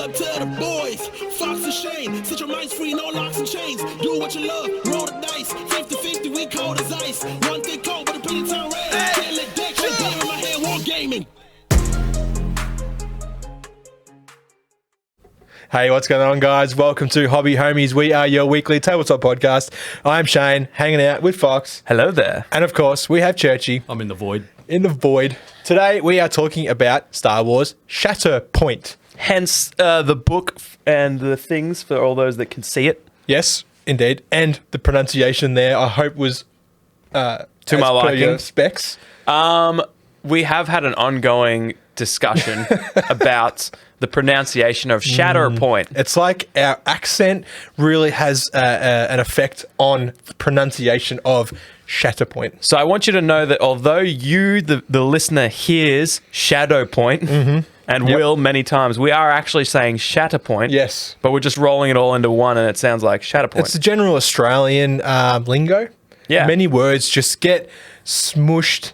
up to the boys. Fox and Shane, set your minds free, no locks and chains. Do what you love, roll the dice. 50-50, we cold as ice. One thing cold, but a pretty town red. Can't let that shit game in my hand, war gaming. Hey, what's going on, guys? Welcome to Hobby Homies. We are your weekly tabletop podcast. I'm Shane, hanging out with Fox. Hello there. And of course, we have Churchy. I'm in the void. In the void. Today, we are talking about Star Wars Shatterpoint. Hence the book and the things for all those that can see it. Yes, indeed. And the pronunciation there, I hope, was To my liking. your specs. We have had an ongoing discussion about the pronunciation of Shatterpoint. It's like our accent really has an effect on the pronunciation of Shatterpoint. So I want you to know that although you, the listener, hears Shadowpoint and will many times, we are actually saying Shatterpoint. Yes. But we're just rolling it all into one and it sounds like Shatterpoint. It's the general Australian lingo. Yeah. Many words just get smooshed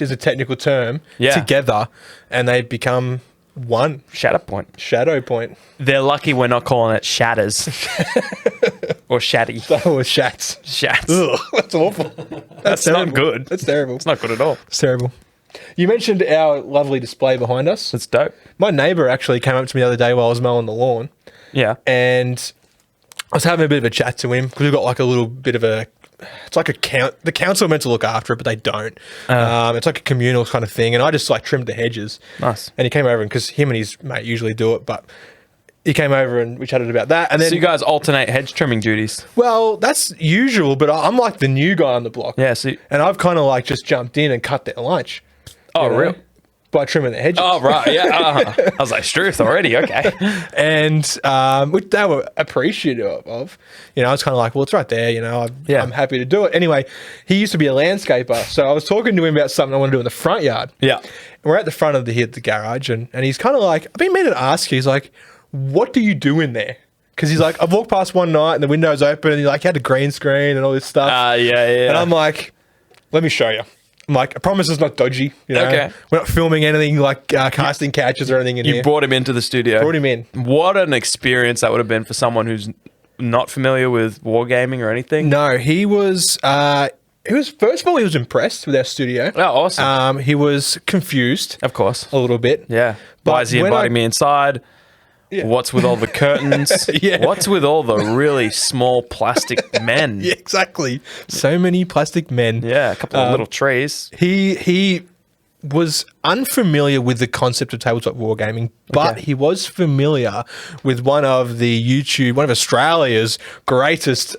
is a technical term, together, and they become one. Shadowpoint. They're lucky we're not calling it Shatters. Or Shatty. Or Shats. Shats. Ugh, that's awful. That's not good. That's terrible. It's not good at all. It's terrible. You mentioned our lovely display behind us. It's dope. My neighbour actually came up to me the other day while I was mowing the lawn. Yeah. And I was having a bit of a chat to him because we've got like a little bit of a... It's like the council are meant to look after it, but they don't. It's like a communal kind of thing. And I just like trimmed the hedges. Nice. And he came over, and because him and his mate usually do it, but he came over and we chatted about that. And then, So you guys alternate hedge trimming duties? well, that's usual, but I'm like the new guy on the block. Yeah. So And I've kind of like just jumped in and cut their lunch. oh, you know, really? By trimming the hedges. Oh, right. Yeah. I was like, Struth already. Okay. And which they were appreciative of. You know, I was kind of like, well, it's right there. You know, I'm happy to do it. Anyway, he used to be a landscaper. So I was talking to him about something I want to do in the front yard. Yeah. And we're at the front of the garage, and he's kind of like, I've been meaning to ask you. He's like, what do you do in there? Because he's like, I've walked past one night and the window's open, and he like had a green screen and all this stuff. Yeah. And I'm like, let me show you. I'm like, I promise it's not dodgy. You know? Okay. We're not filming anything like casting couches or anything in You here. brought him into the studio. Brought him in. What an experience that would have been for someone who's not familiar with wargaming or anything. No, he was first of all, he was impressed with our studio. Oh, awesome. He was confused Of course. a little bit. Yeah. But Why is he when inviting me inside? Yeah. What's with all the curtains? Yeah. What's with all the really small plastic men? Yeah, exactly. So many plastic men. Yeah, a couple of little trees. He was unfamiliar with the concept of tabletop wargaming, but he was familiar with one of Australia's greatest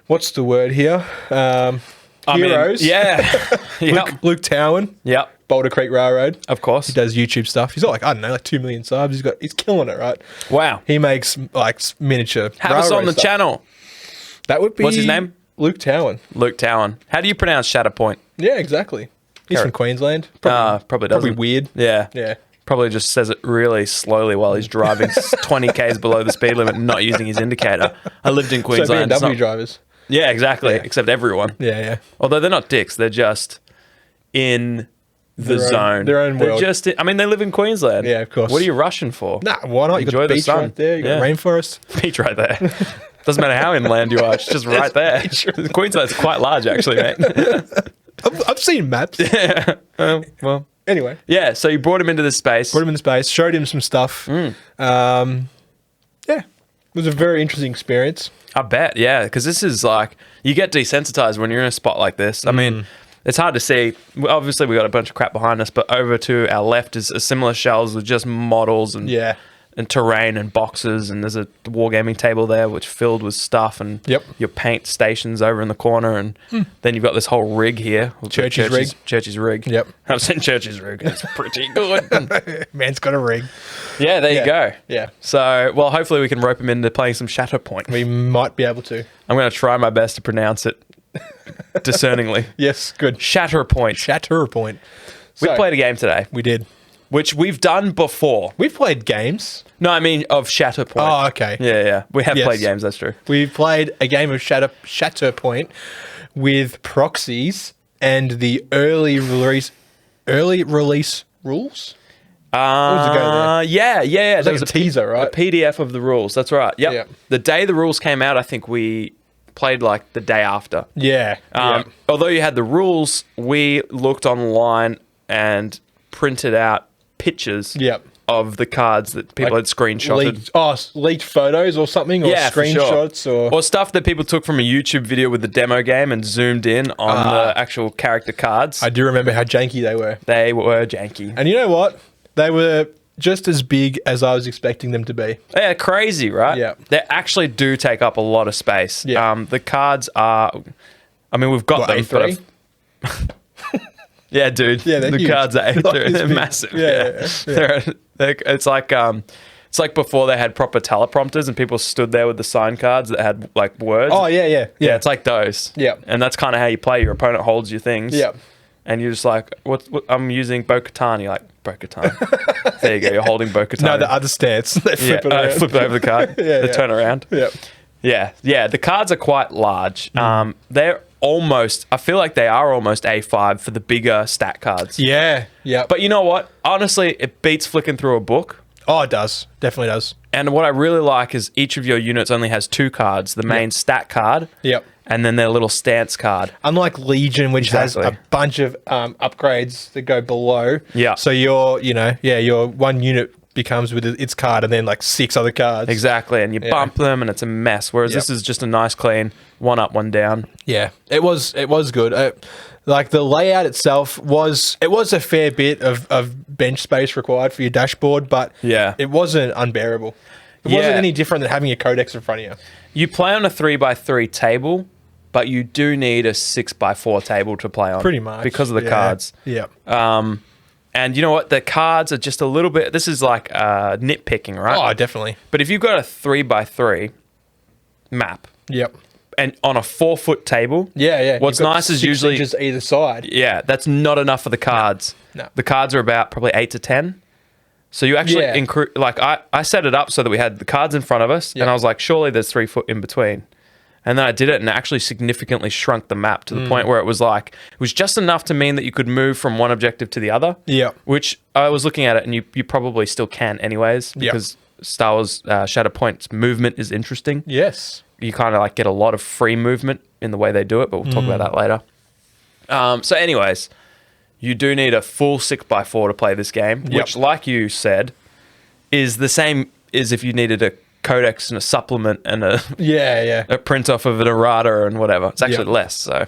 what's the word here? Heroes. Luke Towan. Yep. Boulder Creek Railroad. Of course. He does YouTube stuff. He's got like, I don't know, like 2 million subs. He's killing it, right? Wow. He makes like miniature Have us on the stuff. channel. That would be... What's his name? Luke Towan. Luke Towan. How do you pronounce Shatterpoint? Yeah, exactly. He's from Queensland. Probably doesn't. Probably weird. Yeah. Yeah. Probably just says it really slowly while he's driving 20 k's below the speed limit and not using his indicator. I lived in So Queensland. It's BMW not- drivers. Yeah, exactly. Yeah. Except everyone. Yeah. Although they're not dicks. They're just in the zone. their own world. They're just, I mean, they live in Queensland. Yeah, of course. What are you rushing for? Nah, why not? You got Enjoy the the beach sun. right there. You got Yeah. rainforest. Beach right there. Doesn't matter how inland you are. It's just right there. Queensland's quite large, actually, mate. I've seen maps. Well, Anyway, yeah. So you brought him into this space. put him in the space, showed him some stuff. Yeah, it was a very interesting experience. I bet, yeah, because this is like, you get desensitized when you're in a spot like this. I mean, it's hard to see. Obviously, we got a bunch of crap behind us, but over to our left is a similar shelves with just models and terrain and boxes, and there's a wargaming table there which filled with stuff, and your paint stations over in the corner, and then you've got this whole rig here. Churchy's rig. Churchy's rig. Yep. I've seen Churchy's rig. It's pretty good. Man's got a rig. Yeah, there you go. Yeah. So, well, hopefully we can rope him into playing some Shatterpoint. We might be able to. I'm going to try my best to pronounce it discerningly. Yes, good. Shatterpoint. Shatterpoint. We So, played a game today, We did. which we've done before. We've played games. No, I mean of Shatterpoint. Oh, okay. Yeah. We have Yes. played games, that's true. We played a game of Shatterpoint with proxies and the early release rules. was the go there? Yeah. There was a teaser, right? A PDF of the rules. That's right. Yep. Yeah. The day the rules came out, I think we played like the day after. Yeah. Although you had the rules, we looked online and printed out pictures of the cards that people had screenshotted. Leaked photos or something, or screenshots, or stuff that people took from a YouTube video with the demo game and zoomed in on the actual character cards. I do remember how janky they were. They were janky. And you know what? They were just as big as I was expecting them to be. Yeah, crazy, right? Yeah. They actually do take up a lot of space. Yeah. The cards are... I mean, we've got them. A3? Yeah, dude. Yeah, the huge. cards are they're massive. Yeah. It's like before they had proper teleprompters and people stood there with the sign cards that had like words. Oh, yeah. Yeah, it's like those. Yeah. And that's kind of how you play. Your opponent holds your things. Yeah. And you're just like, what I'm using Bo-Katan. You're like, Bo-Katan. There you go. You're holding Bo-Katan. No, the other stance. They flip it around. Flip over the card. They turn around. Yeah. The cards are quite large. They're almost, I feel like they are almost A5 for the bigger stat cards. Yeah. But you know what? Honestly, it beats flicking through a book. Oh, it does. Definitely does. And what I really like is each of your units only has 2 cards. The main stat card. Yep. And then their little stance card. Unlike Legion, which has a bunch of upgrades that go below. Yeah. So your one unit becomes with its card and then like 6 other cards. Exactly. And you bump them and it's a mess. Whereas this is just a nice clean 1 up, 1 down. Yeah. It was good. Like the layout itself was a fair bit of bench space required for your dashboard, but it wasn't unbearable. It wasn't any different than having a codex in front of you. You play on a 3x3 table, but you do need a 6x4 table to play on. Pretty much. Because of the cards. Yeah. And you know what? The cards are just a little bit... This is like nitpicking, right? Oh, definitely. But if you've got a 3x3 map... Yep. And on a 4-foot table... Yeah. What's nice is 6 usually... inches either side. Yeah, that's not enough for the cards. No. The cards are about probably 8 to 10. So you actually... I set it up so that we had the cards in front of us, and I was like, surely there's 3 foot in between. And then I did it and actually significantly shrunk the map to the point where it was like, it was just enough to mean that you could move from one objective to the other. Yeah. Which I was looking at it and you probably still can anyways, because Star Wars Shatterpoint's movement is interesting. Yes. You kind of like get a lot of free movement in the way they do it, but we'll talk about that later. So anyways, you do need a full 6x4 to play this game, which like you said, is the same as if you needed a codex and a supplement and a print off of an errata and whatever. It's actually less, so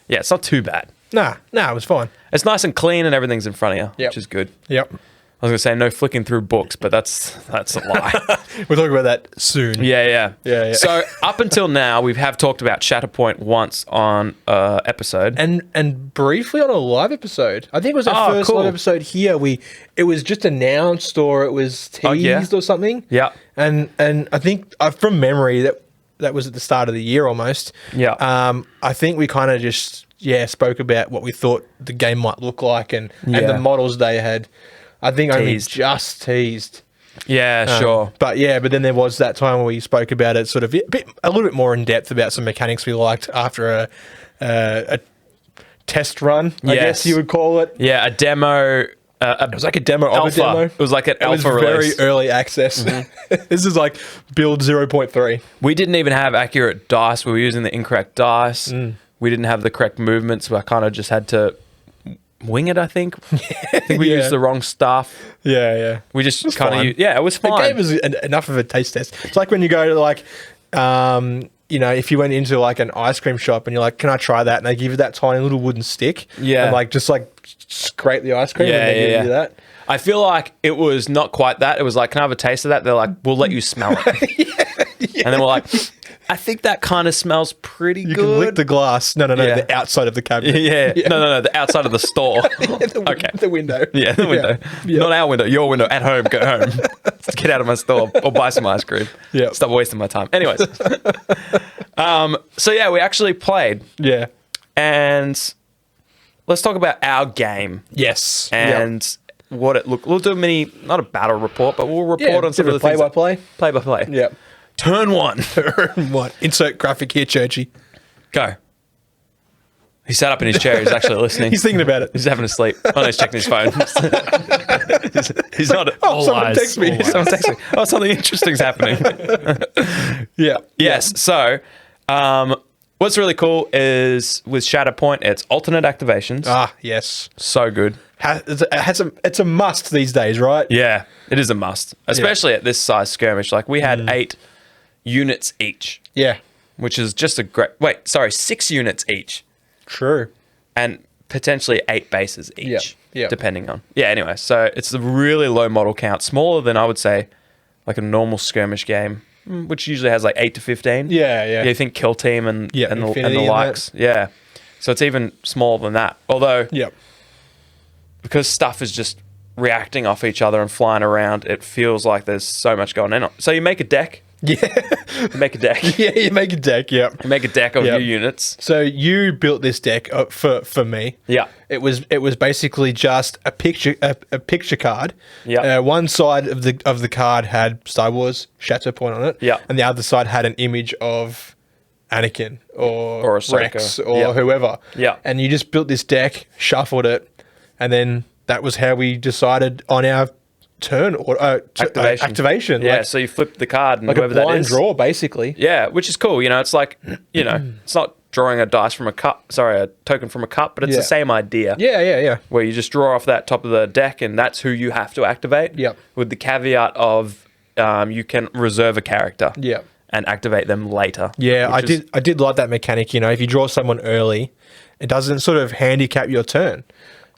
yeah, it's not too bad. Nah, it was fine. It's nice and clean and everything's in front of you, which is good. Yep. I was gonna say no flicking through books, but that's a lie. We'll talk about that soon. Yeah. So up until now, we have talked about Shatterpoint once on episode, and briefly on a live episode. I think it was our first live episode here. It was just announced or it was teased or something. Yeah. And I think from memory that was at the start of the year almost. Yeah. I think we kind of just spoke about what we thought the game might look like and the models they had. I think only just teased. Yeah, sure. But then there was that time where we spoke about it sort of a little bit more in depth about some mechanics we liked after a test run, I guess you would call it. Yeah, a demo. It was like a demo alpha. of a demo. It was like an alpha release. Very early access. This is like build 0.3. We didn't even have accurate dice. We were using the incorrect dice. We didn't have the correct movements. So I kind of just had to wing it, I think. I think we used the wrong stuff. Yeah. We just kind of used... Yeah, it was fine. The game was enough of a taste test. It's like when you go to like... if you went into like an ice cream shop and you're like, can I try that? And they give you that tiny little wooden stick. Yeah. And like just like scrape the ice cream and they give you that. I feel like it was not quite that. It was like, can I have a taste of that? They're like, we'll let you smell it. And then we're like, I think that kind of smells pretty good. You can lick the glass. No, the outside of the cabinet. Yeah. No, the outside of the store. The window. Yeah, the window. Yeah. Not our window, your window. At home, go home. Get out of my store or buy some ice cream. Yeah. Stop wasting my time. Anyways. So yeah, we actually played. Yeah. And let's talk about our game. Yes. And what it looked. We'll do a mini, not a battle report, but we'll report on some of the things. Play-by-play? Play-by-play. Yeah. Turn 1. Turn 1. Insert graphic here, Churchy. Go. He sat up in his chair. He's actually listening. He's thinking about it. He's having a sleep. Oh, no, he's checking his phone. he's not. Oh, someone text me. Someone text me. Oh, something interesting's happening. Yeah. Yes. So, what's really cool is with Shatterpoint, it's alternate activations. Ah, yes. So good. It's a must these days, right? Yeah, it is a must, especially at this size skirmish. Like we had 8 units each. Yeah. Which is just a great. 6 units each. True. And potentially 8 bases each. Yeah. Depending on. Yeah, anyway. So it's a really low model count. Smaller than I would say like a normal skirmish game, which usually has like 8 to 15. Yeah. You think Kill Team and the likes. Yeah. So it's even smaller than that. Although, because stuff is just reacting off each other and flying around, it feels like there's so much going on. So you make a deck. Yeah. You make a deck. Yeah, you make a deck, You make a deck of your units. So you built this deck for me. Yeah. It was basically just a picture card. Yeah. One side of the card had Star Wars Shatterpoint on it. Yeah. And the other side had an image of Anakin or Ahsoka. Rex or whoever. Yeah. And you just built this deck, shuffled it, and then that was how we decided on our turn or activation. Yeah, so you flip the card and like whoever a blind that is. draw, basically. Yeah, which is cool. It's like, it's not drawing a dice from a cup. Sorry, a token from a cup, but it's the same idea. Yeah. Where you just draw off that top of the deck, and that's who you have to activate. Yep. With the caveat of you can reserve a character. Yep. And activate them later. Yeah, I did like that mechanic. If you draw someone early, it doesn't sort of handicap your turn.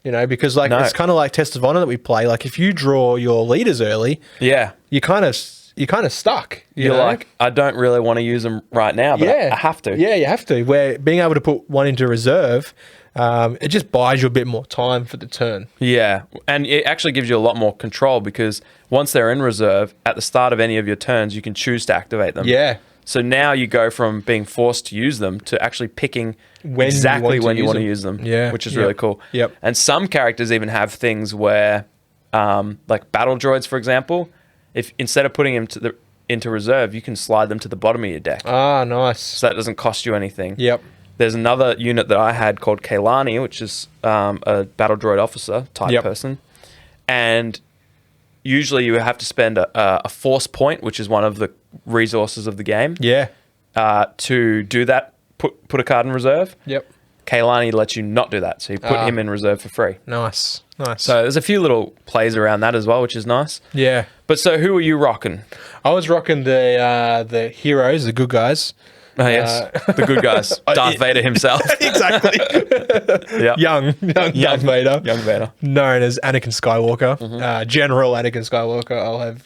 Because it's kind of like Test of Honor that we play. Like if you draw your leaders early, you're kind of stuck. You're like, I don't really want to use them right now, but I have to. Yeah, you have to. Where being able to put one into reserve, it just buys you a bit more time for the turn. Yeah, and it actually gives you a lot more control because once they're in reserve, at the start of any of your turns, you can choose to activate them. Yeah. So now you go from being forced to use them to actually picking exactly when you want to use them. Yeah. Which is really cool. Yep. And some characters even have things where, like battle droids, for example, if instead of putting them into reserve, you can slide them to the bottom of your deck. Ah, nice. So that doesn't cost you anything. Yep. There's another unit that I had called Kaylani, which is a battle droid officer type person. And usually you have to spend a force point, which is one of the resources of the game. Yeah. To do that, put a card in reserve. Yep. Kaylani lets you not do that, so you put him in reserve for free. Nice. So there's a few little plays around that as well, which is nice. Yeah. But so who are you rocking? I was rocking the heroes, the good guys. Oh, yes. The good guys. Darth Vader himself. Exactly. Yep. Young Darth Vader. Young Vader. Known as Anakin Skywalker. General Anakin Skywalker,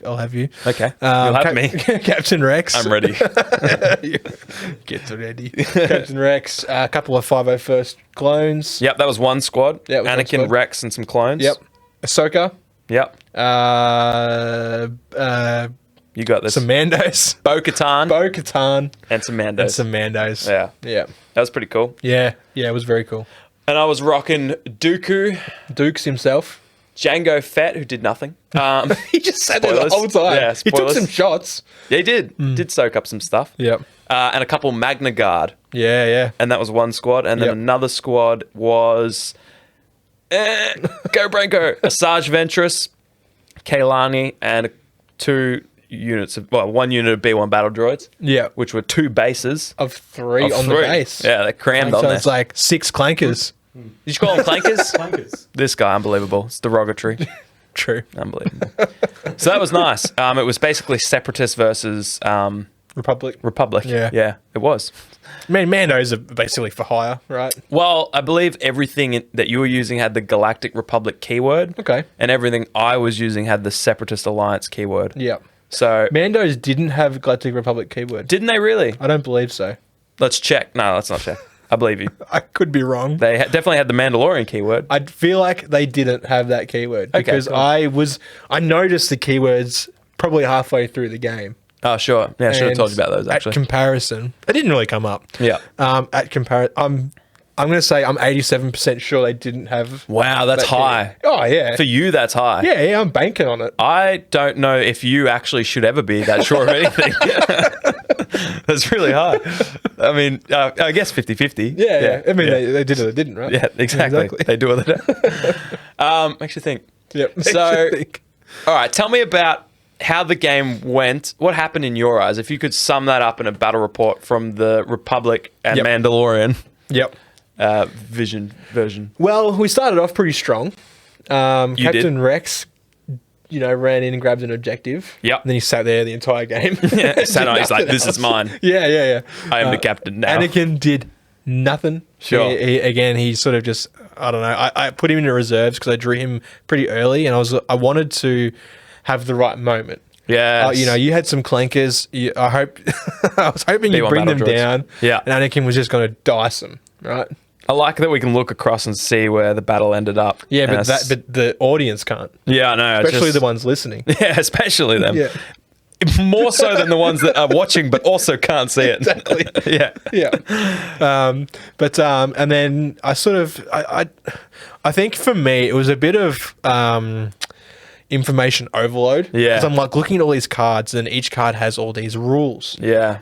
I'll have you. Okay. You'll have me. Captain Rex. I'm ready. Get ready. Captain Rex. A couple of 501st clones. Yep, that was one squad. Yeah, Anakin, Rex, and some clones. Yep. Ahsoka. Yep. You got this. Some Mandos. Bo-Katan. And some Mandos. Yeah. That was pretty cool. Yeah, it was very cool. And I was rocking Dooku. Dukes himself. Django Fett, who did nothing. He just sat there the whole time. Yeah, he took some shots. Yeah, he did. Did soak up some stuff. Yep. And a couple Magna Guard. Yeah. And that was one squad. And then another squad was... Go Branko. Asajj Ventress, Kaylani, and one unit of B1 battle droids. Yeah. Which were 2 bases. Of three on the base. Yeah, they're crammed on there. So it's like 6 clankers. Did you call them clankers? Clankers. This guy, unbelievable. It's derogatory. True. Unbelievable. So that was nice. It was basically Separatists versus... Republic. Yeah, it was. Mandos are basically for hire, right? Well, I believe everything that you were using had the Galactic Republic keyword. Okay. And everything I was using had the Separatist Alliance keyword. Yeah. So Mandos didn't have Galactic Republic keyword. Didn't they really? I don't believe so. Let's check. No, let's not check. I believe you. I could be wrong. They definitely had the Mandalorian keyword. I feel like they didn't have that keyword because cool. I noticed the keywords probably halfway through the game. Oh, sure. Yeah, I should have told you about those, actually. At comparison, they didn't really come up. Yeah. At comparison, I'm going to say I'm 87% sure they didn't have. Wow, that's high. Oh, yeah. For you, that's high. Yeah, I'm banking on it. I don't know if you actually should ever be that sure of anything. That's really hard. I mean, I guess 50-50. Yeah. I mean, they did or they didn't, right? Yeah, exactly. They do what they do. Makes you think. Yep. So, all right, tell me about how the game went. What happened in your eyes? If you could sum that up in a battle report from the Republic and Mandalorian version. Well, we started off pretty strong. Captain Rex, ran in and grabbed an objective. Yep. And then he sat there the entire game. Yeah, sat on, he's like, this is mine. Yeah. I am the captain now. Anakin did nothing. Sure. He sort of just, I don't know. I put him into reserves because I drew him pretty early, and I wanted to have the right moment. Yeah. You had some clankers. I was hoping you'd bring them down. Yeah. And Anakin was just going to dice them, right? I like that we can look across and see where the battle ended up. Yeah, but the audience can't. Yeah, I know. Especially the ones listening. Yeah, especially them. Yeah. More so than the ones that are watching but also can't see it. Exactly. Yeah. And then I sort of, I think for me, it was a bit of information overload. Yeah. Because I'm like looking at all these cards, and each card has all these rules. Yeah.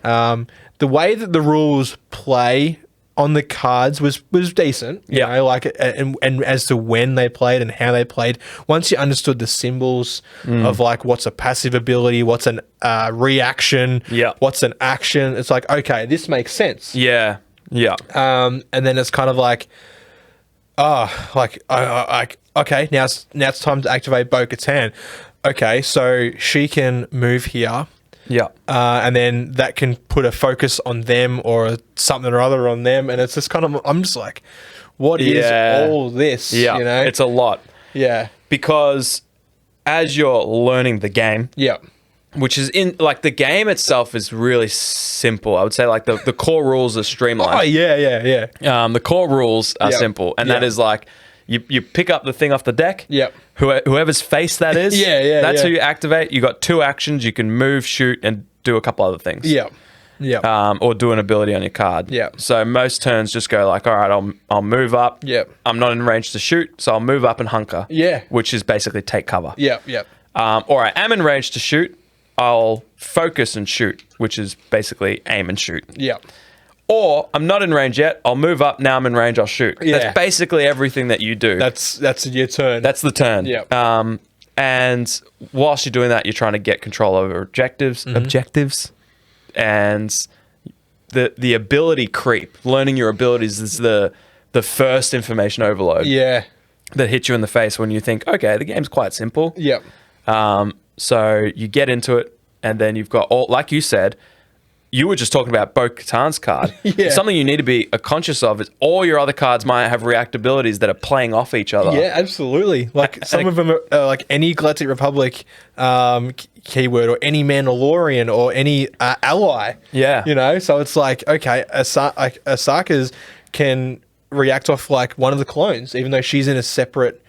The way that the rules play on the cards was decent. You know, like, and as to when they played and how they played. Once you understood the symbols of like what's a passive ability, what's an reaction, what's an action, it's like, okay, this makes sense. Yeah. And then it's kind of like, okay, now it's time to activate Bo-Katan. Okay, so she can move here. Yeah. And then that can put a focus on them or something or other on them. And it's just kind of, I'm just like, what is all this? Yeah. It's a lot. Yeah. Because as you're learning the game. Yeah. Which is like the game itself is really simple. I would say like the core rules are streamlined. Oh, yeah. The core rules are simple. And that is like, you pick up the thing off the deck. Yep. Whoever's face that is. That's who you activate. You got 2 actions. You can move, shoot, and do a couple other things. Yeah. Or do an ability on your card. Yeah. So most turns just go like, all right, I'll move up. Yeah. I'm not in range to shoot, so I'll move up and hunker. Yeah. Which is basically take cover. Yeah. Or I am in range to shoot. I'll focus and shoot, which is basically aim and shoot. Yeah. Or I'm not in range yet. I'll move up. Now I'm in range. I'll shoot. Yeah. That's basically everything that you do. That's your turn. That's the turn. Yeah. And whilst you're doing that, you're trying to get control over objectives, and the ability creep. Learning your abilities is the first information overload. Yeah. That hits you in the face when you think, okay, the game's quite simple. Yeah. So you get into it, and then you've got all, like you said, you were just talking about Bo-Katan's card. Something you need to be conscious of is all your other cards might have react abilities that are playing off each other. Yeah, absolutely. Like some of them are like any Galactic Republic keyword or any Mandalorian or any ally. Yeah. So it's like, okay, Ahsoka's can react off like one of the clones, even though she's in a separate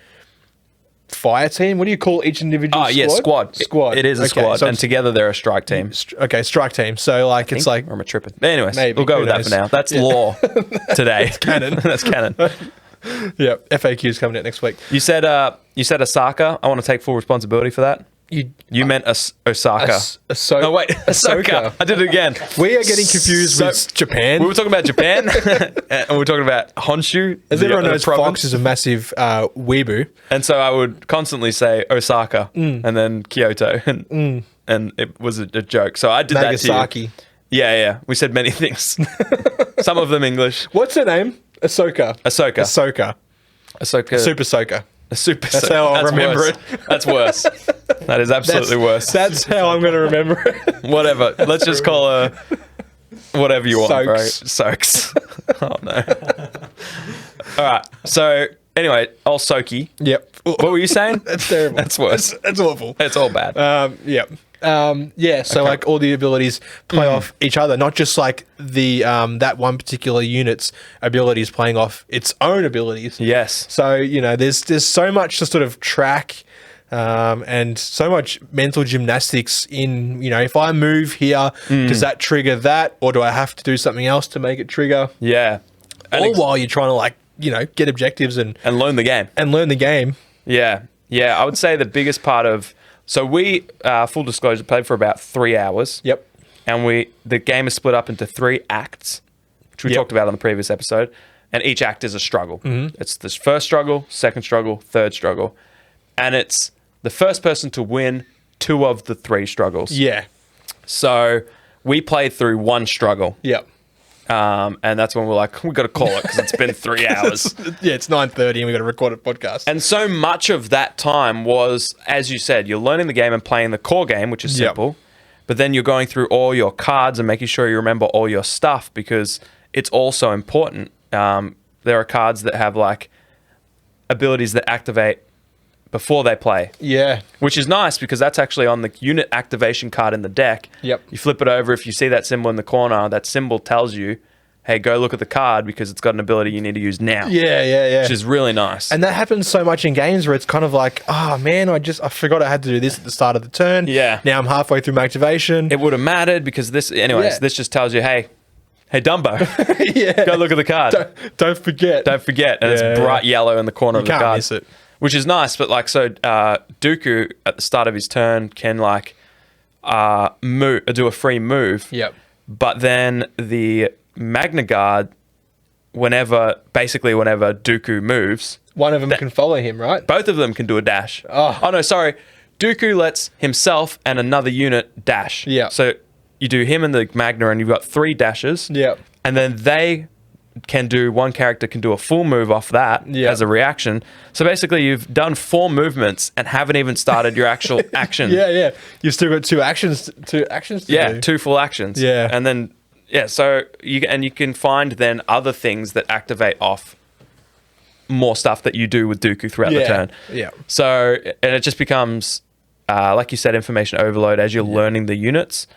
fire team. What do you call each individual squad? Squad. It is a squad, so and together they're a strike team. Okay, strike team. So like it's like, or am I tripping? Anyways, maybe, we'll go with that for now. That's law today. That's canon. That's canon. Yeah, FAQ's coming out next week. You said Ahsoka. I want to take full responsibility for that. You meant Osaka. Oh wait, Ahsoka. I did it again. We are getting confused with Japan. We were talking about Japan, and we were talking about Honshu. As everyone knows, Fox is a massive weeaboo. And so I would constantly say Osaka and then Kyoto, and it was a joke. So I did Nagasaki. that to you. Yeah. We said many things. Some of them English. What's her name? Ahsoka. Super Soka. That's how I'll remember it. That's worse. That is absolutely worse. That's how I'm going to remember it. Whatever. Let's just call her whatever you want, bro. Soaks. Oh, no. All right. So, anyway, old Soki. Yep. What were you saying? That's terrible. That's worse. That's awful. It's all bad. Yep. So like all the abilities play off each other, not just like the that one particular unit's abilities playing off its own abilities. Yes. So there's so much to sort of track, and so much mental gymnastics in if I move here, does that trigger that, or do I have to do something else to make it trigger? Yeah. All while you're trying to get objectives and learn the game. Yeah. Yeah. I would say the biggest part of. So we, full disclosure, played for about 3 hours. Yep. and the game is split up into 3 acts, which we talked about on the previous episode, and each act is a struggle. It's this first struggle, second struggle, third struggle, and it's the first person to win 2 of the 3 struggles. Yeah. So we played through 1 struggle. Yep. And that's when we're like, we've got to call it because it's been 3 hours. It's 9:30 and we've got to record a podcast. And so much of that time was, as you said, you're learning the game and playing the core game, which is simple. But then you're going through all your cards and making sure you remember all your stuff because it's also important. There are cards that have like abilities that activate before they play. Yeah. Which is nice because that's actually on the unit activation card in the deck. Yep. You flip it over. If you see that symbol in the corner, that symbol tells you, hey, go look at the card because it's got an ability you need to use now. Yeah. Which is really nice. And that happens so much in games where it's kind of like, oh man, I forgot I had to do this at the start of the turn. Yeah. Now I'm halfway through my activation. It would have mattered because this just tells you, hey, Dumbo, yeah. go look at the card. Don't forget. Don't forget. And it's bright yellow in the corner of the card. You can't miss it. Which is nice, but like, so Dooku at the start of his turn can like do a free move. Yep. But then the Magna Guard, whenever Dooku moves, one of them can follow him, right? both of them can do a dash. Oh. No, sorry. Dooku lets himself and another unit dash. Yeah. So you do him and the Magna, and you've got 3 dashes. Yep. And then one character can do a full move off that as a reaction. So basically you've done 4 movements and haven't even started your actual action. Yeah. You've still got 2 actions to do. 2 full actions. Yeah. And then, so you can find then other things that activate off more stuff that you do with Dooku throughout the turn. Yeah. So, and it just becomes, like you said, information overload as you're learning the units.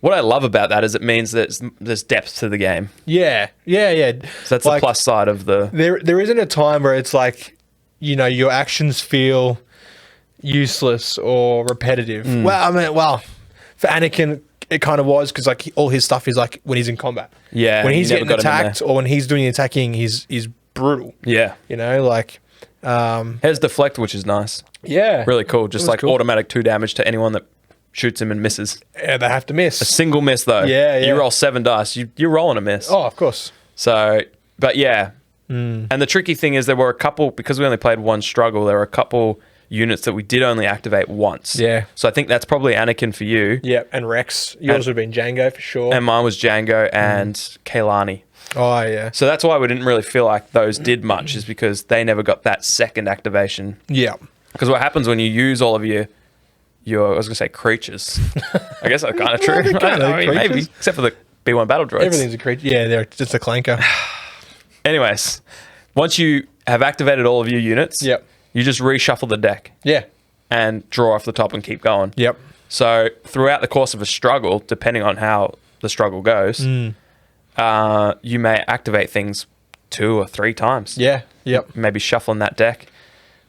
What I love about that is it means that there's depth to the game. Yeah. So that's the plus side of the... There isn't a time where it's like, your actions feel useless or repetitive. Well, for Anakin, it kind of was because like all his stuff is like when he's in combat. Yeah. When he's getting attacked or when he's doing the attacking, he's brutal. Yeah. Here's deflect, which is nice. Yeah. Really cool. Just like cool. Automatic 2 damage to anyone that shoots him and misses. Yeah, they have to miss. A single miss though. Yeah. You roll 7 dice. You're rolling a miss. Oh, of course. So, but yeah. And the tricky thing is there were a couple, because we only played 1 struggle, there were a couple units that we did only activate once. Yeah. So I think that's probably Anakin for you. Yeah, and Rex. Yours would have been Django for sure. And mine was Django and Kaylani. Oh, yeah. So that's why we didn't really feel like those did much, is because they never got that second activation. Yeah. Because what happens when you use all of your I was going to say creatures. I guess that's kind of true. Maybe, except for the B1 battle droids. Everything's a creature. Yeah, they're just a clanker. Anyways, once you have activated all of your units, Yep. you just reshuffle the deck. Yeah. And draw off the top and keep going. Yep. So throughout the course of a struggle, depending on how the struggle goes, you may activate things 2 or 3 times. Yeah. Yep. Maybe shuffling that deck.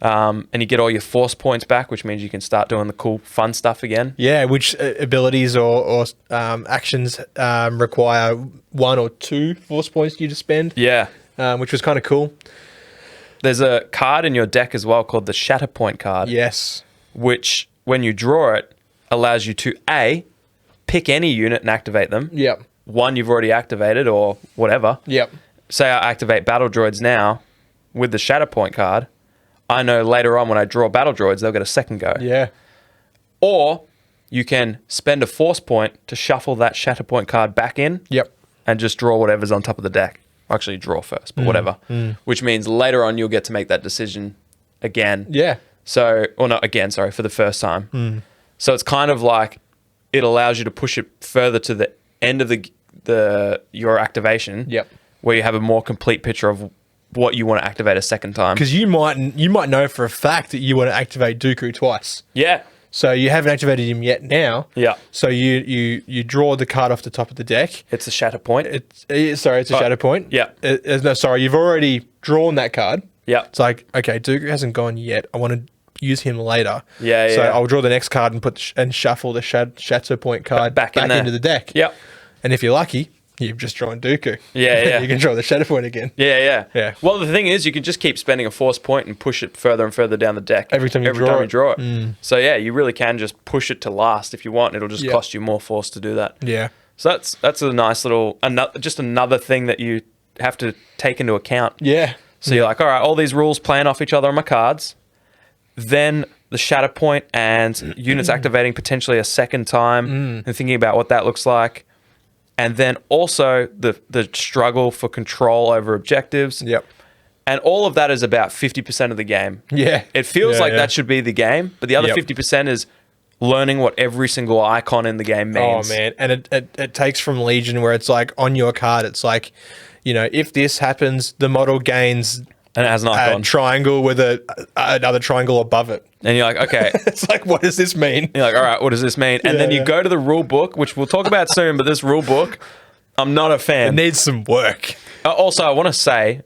And you get all your force points back, which means you can start doing the cool, fun stuff again. Yeah, which abilities or actions require 1 or 2 force points you to spend. Yeah. Which was kind of cool. There's a card in your deck as well called the Shatterpoint card. Yes. Which, when you draw it, allows you to A, pick any unit and activate them. Yep. One you've already activated or whatever. Yep. Say I activate battle droids now with the Shatterpoint card. I know later on when I draw battle droids, they'll get a second go. Yeah. Or you can spend a force point to shuffle that Shatterpoint card back in. Yep. And just draw whatever's on top of the deck. Actually, draw first, but whatever. Which means later on you'll get to make that decision again. Yeah. So, or not again, sorry, for the first time. So it's kind of like it allows you to push it further to the end of your activation. Yep. Where you have a more complete picture of what you want to activate a second time. Because you might know for a fact that you want to activate Dooku twice. Yeah. So you haven't activated him yet now. Yeah. So you draw the card off the top of the deck. It's a Shatterpoint. It's a Shatterpoint. Yeah. No, sorry, you've already drawn that card. Yeah. It's like, okay, Dooku hasn't gone yet. I want to use him later. Yeah. So I'll draw the next card and shuffle the Shatterpoint card back into the deck. Yep. And if you're lucky, you've just drawn Dooku. Yeah. You can draw the Shatterpoint again. Yeah. Yeah. Well, the thing is, you can just keep spending a force point and push it further and further down the deck every time you draw it. So yeah, you really can just push it to last if you want. It'll just cost you more force to do that. Yeah. So that's a nice little, just another thing that you have to take into account. Yeah. So you're like, all right, all these rules playing off each other on my cards. Then the Shatterpoint and units activating potentially a second time and thinking about what that looks like. And then also the struggle for control over objectives. Yep. And all of that is about 50% of the game. Yeah. It feels like that should be the game, but the other 50% is learning what every single icon in the game means. Oh, man. And it takes from Legion where it's like on your card, it's like, you know, if this happens, the model gains And it has an icon. a triangle with another triangle above it. And you're like, okay. It's like, what does this mean? You're like, all right, what does this mean? And then you go to the rule book, which we'll talk about soon, but this rule book, I'm not a It fan. needs some work. Also, I want to say,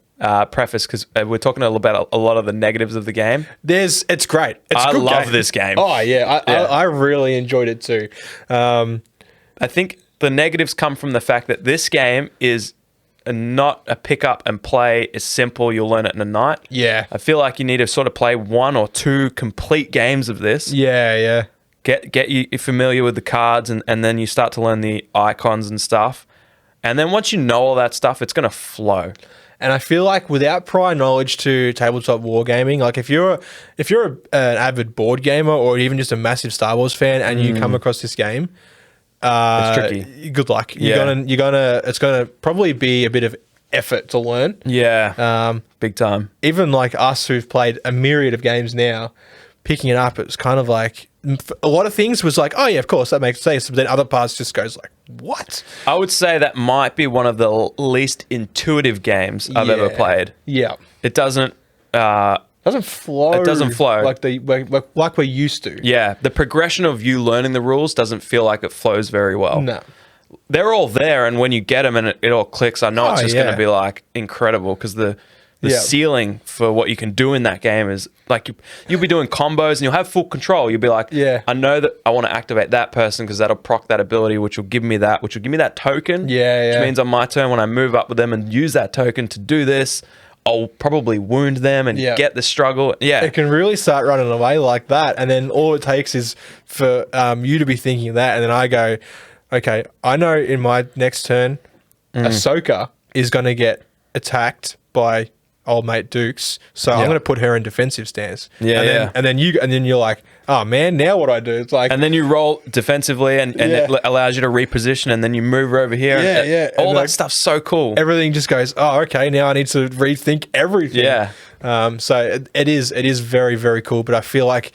preface, because we're talking about a lot of the negatives of the game. It's great. It's a I good love game. this game. Oh, yeah. I really enjoyed it too. I think the negatives come from the fact that this game is not a pick up and play. It's simple. You'll learn it in a night. Yeah. I feel like you need to sort of play 1 or 2 complete games of this. Yeah. Get you familiar with the cards, and then you start to learn the icons and stuff. And then once you know all that stuff, it's going to flow. And I feel like without prior knowledge to tabletop wargaming, like if you're an avid board gamer or even just a massive Star Wars fan and you come across this game, It's tricky. Good luck. Yeah. It's gonna probably be a bit of effort to learn. Yeah. Big time. Even like us who've played a myriad of games now, picking it up, it's kind of like a lot of things was like, oh yeah, of course that makes sense. But then other parts just goes like, what? I would say that might be one of the least intuitive games I've ever played. Yeah. It doesn't Doesn't flow. It doesn't flow. like we're used to. Yeah, the progression of you learning the rules doesn't feel like it flows very well. No. They're all there, and when you get them and it all clicks, I know it's just going to be like incredible because the ceiling for what you can do in that game is like you'll be doing combos and you'll have full control. You'll be like, I know that I want to activate that person because that'll proc that ability, which will give me that token. Which means on my turn when I move up with them and use that token to do this, I'll probably wound them and get the struggle. Yeah. It can really start running away like that. And then all it takes is for you to be thinking that. And then I go, okay, I know in my next turn, Ahsoka is going to get attacked by old mate Dukes. So I'm going to put her in defensive stance. And then you're like, oh man, now what do I do? It's like, and then you roll defensively and it allows you to reposition and then you move her over here. All that stuff's so cool. Everything just goes, oh, okay, now I need to rethink everything. Yeah. So it is very, very cool, but I feel like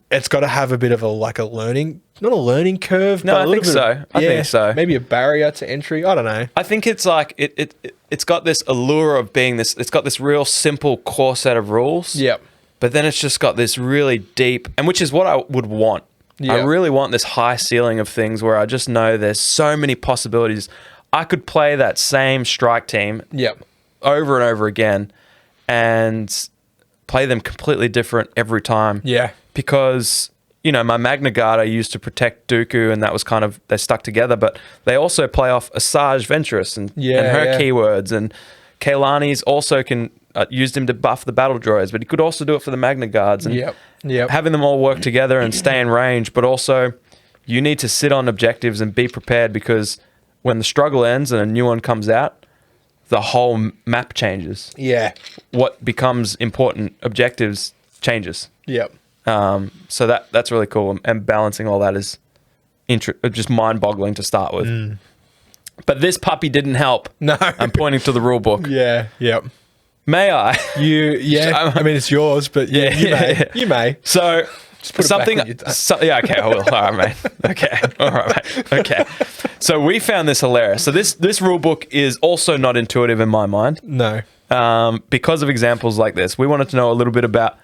it's got to have a bit of a learning, not a learning curve. No, but I think so. I think so. Maybe a barrier to entry. I don't know. I think it's like it's got this allure of being this. It's got this real simple core set of rules. Yep. But then it's just got this really deep, and which is what I would want. I really want this high ceiling of things where I just know there's so many possibilities. I could play that same strike team over and over again and play them completely different every time. Yeah. Because, my Magna Guard I used to protect Dooku and that was kind of, they stuck together, but they also play off Asajj Ventress and her keywords, and Kaylani's also can used him to buff the battle droids, but he could also do it for the Magna Guards. And having them all work together and stay in range, but also you need to sit on objectives and be prepared because when the struggle ends and a new one comes out, the whole map changes. Yeah. What becomes important objectives changes. Yep. So that's really cool, and balancing all that is just mind-boggling to start with. But this puppy didn't help. No. I'm pointing to the rule book. Yeah. Yep. May I? I mean, it's yours, but you may. So Just put something. it back when you're done. Okay, I will. All right, mate. Okay, all right, mate. Okay. So we found this hilarious. So this rule book is also not intuitive in my mind. No. Because of examples like this, we wanted to know a little bit about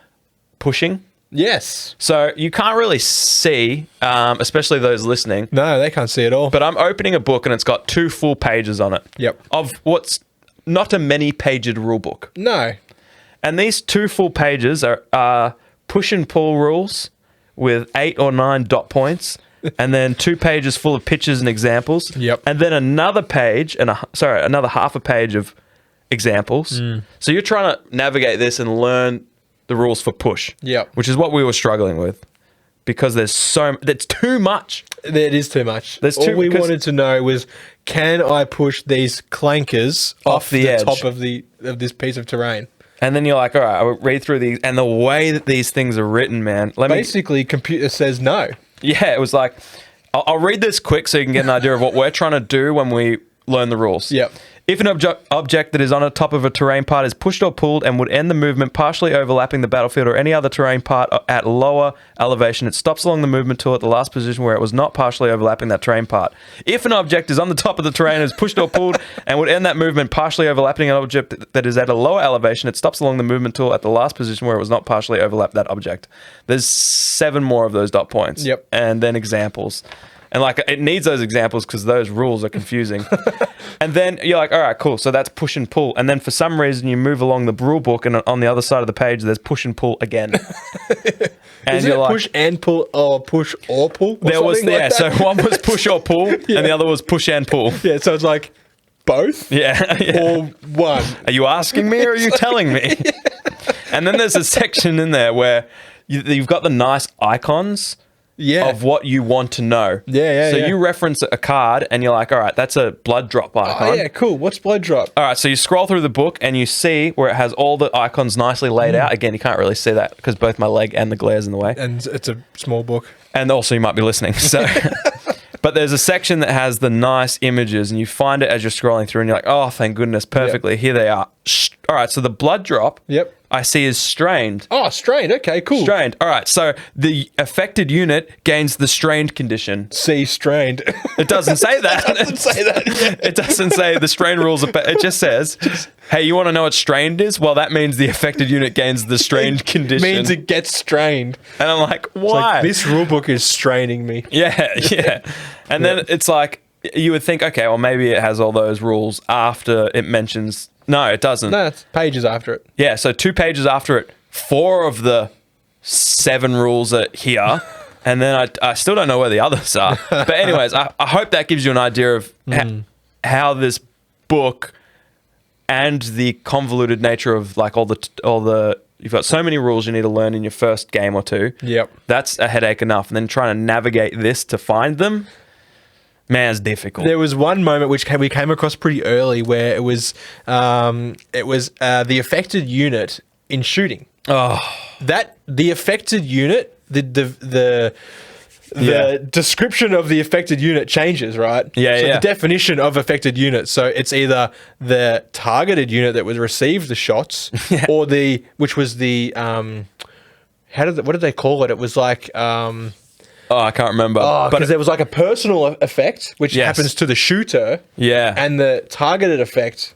pushing. Yes. So you can't really see, especially those listening. No, they can't see it all. But I'm opening a book and it's got 2 full pages on it. Yep. Of what's not a many-paged rule book. No. And these 2 full pages are push and pull rules with 8 or 9 dot points, and then 2 pages full of pictures and examples. Yep. And then another page another half a page of examples. So you're trying to navigate this and learn the rules for push. Yep. Which is what we were struggling with. because that's too much. It is too much. All we wanted to know was, can I push these clankers off the edge. top of this piece of terrain? And then you're like, all right, I'll read through these. And the way that these things are written, man. Basically, computer says no. Yeah, it was like, I'll read this quick so you can get an idea of what we're trying to do when we learn the rules. Yep. If an object that is on the top of a terrain part is pushed or pulled and would end the movement partially overlapping the battlefield or any other terrain part at lower elevation, it stops along the movement tool at the last position where it was not partially overlapping that terrain part. If an object is on the top of the terrain and is pushed or pulled and would end that movement partially overlapping an object that is at a lower elevation, it stops along the movement tool at the last position where it was not partially overlapped that object. There's 7 more of those dot points. Yep. And then examples. And like it needs those examples because those rules are confusing. And then you're like, all right, cool. So that's push and pull. And then for some reason you move along the rule book, and on the other side of the page there's push and pull again. And is it like, push and pull or push or pull? Or there was like so one was push or pull, and the other was push and pull. Yeah, so it's like both. Yeah. Or one. Are you asking me or are you telling me? And then there's a section in there where you've got the nice icons. Yeah. Of what you want to know. Yeah. So you reference a card and you're like, all right, that's a blood drop icon. Oh, yeah, cool. What's blood drop? All right, so you scroll through the book and you see where it has all the icons nicely laid out. Again, you can't really see that because both my leg and the glare's in the way. And it's a small book. And also you might be listening. So, but there's a section that has the nice images and you find it as you're scrolling through and you're like, oh, thank goodness, perfectly. Yep. Here they are. All right, so the blood drop. Yep. I see is strained. Oh, strained. Okay, cool. Strained. All right. So the affected unit gains the strained condition. See, strained. It doesn't say that. It doesn't say that. It doesn't say the strained rules. It just says, hey, you want to know what strained is? Well, that means the affected unit gains the strained condition. Means it gets strained. And I'm like, why? Like, this rulebook is straining me. Yeah. And then it's like, you would think, okay, well, maybe it has all those rules after it mentions. No, it doesn't. No, it's pages after it. Yeah, so 2 pages after it, 4 of the 7 rules are here, and then I still don't know where the others are. But anyways, I hope that gives you an idea of how this book and the convoluted nature of like all the you've got so many rules you need to learn in your first game or 2. Yep. That's a headache enough. And then trying to navigate this to find them. Man, it's difficult. There was one moment which we came across pretty early where it was the affected unit in shooting. Oh, The affected unit, the description of the affected unit changes, right? Yeah, so yeah. the definition of affected unit. So it's either the targeted unit that was received the shots, or which was the what did they call it? It was like I can't remember. but because there was like a personal effect, which happens to the shooter. Yeah. And the targeted effect,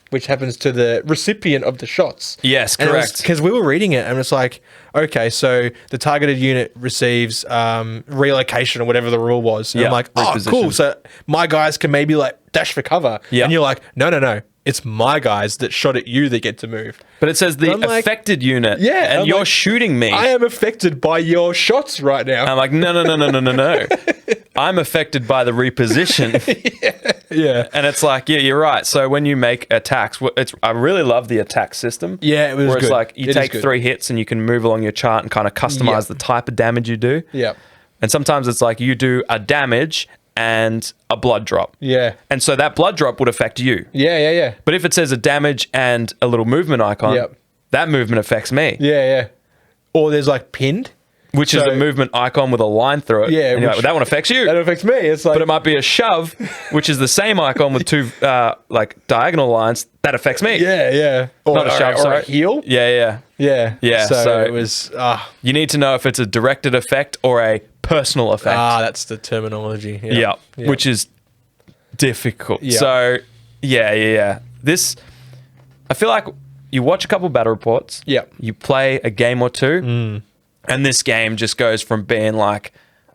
which happens to the recipient of the shots. Yes, correct. Because we were reading it and it's like, okay, so the targeted unit receives relocation or whatever the rule was. And I'm like, oh, cool. So my guys can maybe like dash for cover. Yeah. And you're like, no. It's my guys that shot at you that get to move. But it says the affected unit. Yeah. And I'm you're like, shooting me. I am affected by your shots right now. I'm like, no. I'm affected by the reposition. Yeah. And it's like, yeah, you're right. So when you make attacks, I really love the attack system. Yeah, it was where it's good. like you take 3 hits and you can move along your chart and kind of customize the type of damage you do. Yeah. And sometimes it's like you do a damage and a blood drop. Yeah. And so that blood drop would affect you. Yeah. But if it says a damage and a little movement icon, that movement affects me. Yeah. Or there's like pinned. Which is a movement icon with a line through it. Yeah. And you're like, that one affects you. That affects me. It's like, But it might be a shove, which is the same icon with 2 like diagonal lines. That affects me. Yeah. Or, Not a shove, or sorry. a heel. Yeah. So it was... you need to know if it's a directed effect or a personal effect. that's the terminology. Yeah. Which is difficult. Yeah. So, yeah. This, I feel like you watch a couple battle reports. Yeah. You play a game or 2. And this game just goes from being like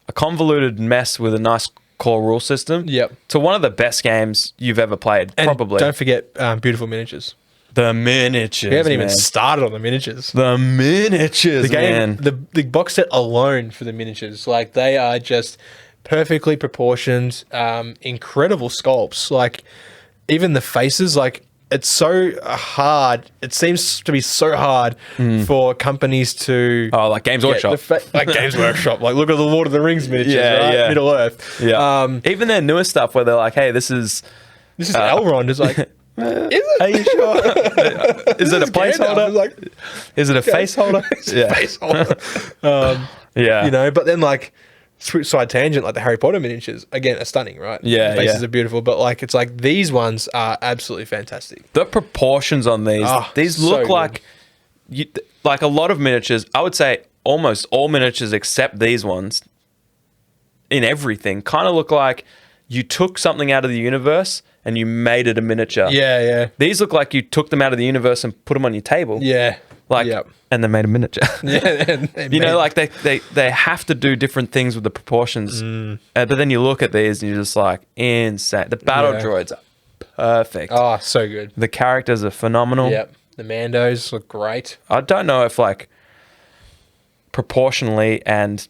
a convoluted mess with a nice core rule system to one of the best games you've ever played, And probably. don't forget beautiful miniatures. The miniatures, We haven't even started on the miniatures. The miniatures, The game, man. the box set alone for the miniatures, like they are just perfectly proportioned, incredible sculpts. Like even the faces, like it's so hard. It seems to be so hard for companies to like Games Workshop. Like Games Workshop. Like, look at the Lord of the Rings miniatures, right? Yeah. Middle Earth. Yeah. Even their newer stuff where they're like, hey, this is Elrond. It's like, is it? Are you sure? Is it a placeholder? Like, is it a face holder? Yeah. Face holder. Yeah. You know, but then like side tangent, like the Harry Potter miniatures, again, are stunning, right? Yeah, the faces are beautiful, but like it's like these ones are absolutely fantastic. The proportions on these so look good. like like a lot of miniatures. I would say almost all miniatures except these ones in everything kind of look like you took something out of the universe and you made it a miniature. Yeah. These look like you took them out of the universe and put them on your table. Yeah. Like, and they made a miniature. Yeah. You know, like they have to do different things with the proportions. But then you look at these and you're just like, insane. The battle droids are perfect. Oh, so good. The characters are phenomenal. Yep. The Mandos look great. I don't know if like proportionally and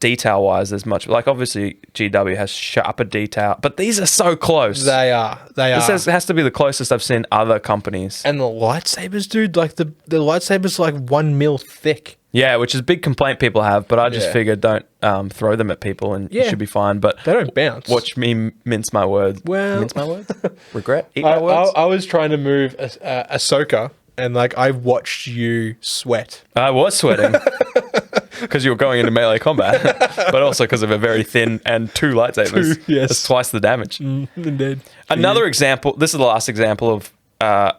detail wise there's much. Like obviously GW has sharper detail, but these are so close. They are. This has to be the closest I've seen other companies. And the lightsabers, dude, like the lightsabers are like 1 mil thick. Yeah, which is a big complaint people have, but I just figured don't throw them at people and you should be fine. But they don't bounce. Watch me mince my words. Well, mince my words? Regret? Eat my words? I was trying to move Ahsoka, and like I watched you sweat. I was sweating. Because you were going into melee combat, but also because of a very thin and 2 lightsabers. Yes. That's twice the damage. Indeed. Another example, this is the last example of I